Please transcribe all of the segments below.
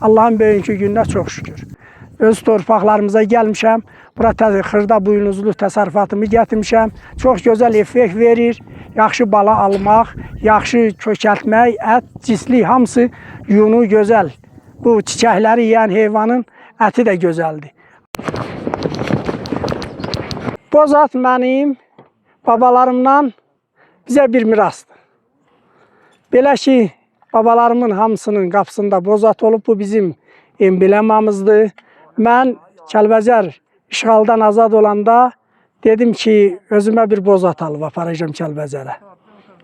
Allah'ın bugünkü gününə çox şükür. Öz torpaqlarımıza gəlmişəm. Bura xırda buynuzlu təsərrüfatımı gətirmişəm. Çox gözəl effekt verir. Yaxşı bala almaq, yaxşı kökəltmək, ət, cislik hamısı yunu gözəl. Bu çiçəkləri yeyən heyvanın əti də gözəldir. Boz at mənim babalarımdan bizə bir mirasdır. Belə ki, babalarımın hamısının qapısında boz at olub, bu bizim emblemamızdır. Mən Kəlbəcər işğaldan azad olanda dedim ki, özümə bir boz at alıb aparacağım Kəlbəcərə.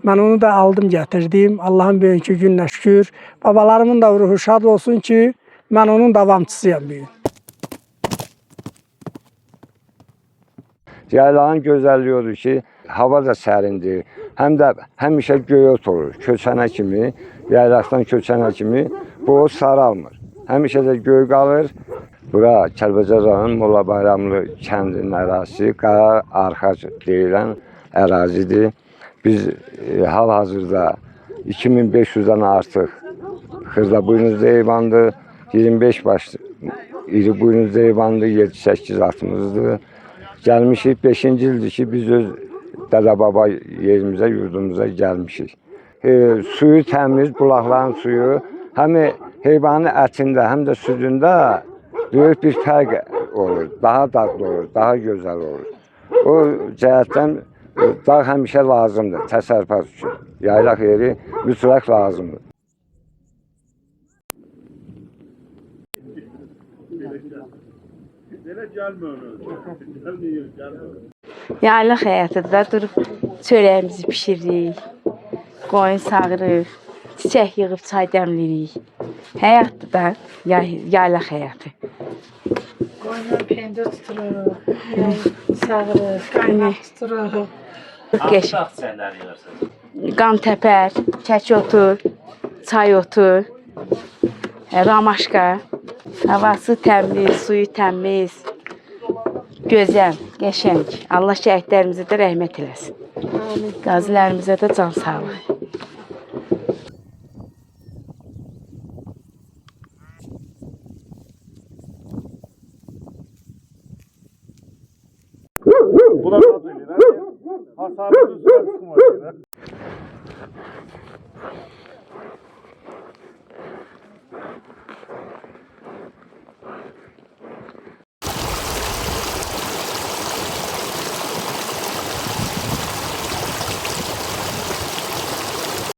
Mən onu da aldım, gətirdim. Allah'ın bugünkü gününə şükür. Babalarımın da ruhu şad olsun ki, mən onun davamçısıyam bugün. Yaylanın gözəlliyi odur ki, hava da sərindir. Həm də həmişə göyot olur. Köçənə kimi, yaylaqdan köçənə kimi bu saralmır. Həmişə də göy qalır. Bura Kəlbəcər rayonunun Molla Bayramlı kəndinin ərazisi, Qara Arxac deyilən ərazidir. Biz hal-hazırda 2500-dən artıq xırda buynuzlu heyvandır, 25 baş iri buynuzlu heyvandır, 7-8 atımızdır. Gəlmişik, 5-ci ildir ki, biz öz dədə-baba yerimizə, yurdumuza gəlmişik. Suyu təmiz, bulaqların suyu, həm heyvanın ətində, həm də südündə böyük bir fərq olur, daha dadlı olur, daha gözəl olur. O cəhətdən dağ həmişə lazımdır, təsərrüfat üçün. Yaylaq yeri mütləq lazımdır. Yaylaq həyatında durub çörəyimizi pişiririk, qoyun sağırıq, çiçək yığıb çay dəmləyirik. Həyatdır da, yaylaq həyatı. Qoyundan pendir tuturuq, sağırıq, qaynaq tuturuq. Hansı çiçəkləri yığırsınız? Qantəpər, çəki otu, çay otu, ramaşka. Havası təmiz, suyu təmiz, gözəl, qəşəng. Allah şəhidlərimizə də rəhmət eləsin. Qazilərimizə də can sağlıq. Bu da nasıl edilir? Hasarlı üstüne çıkmıyor.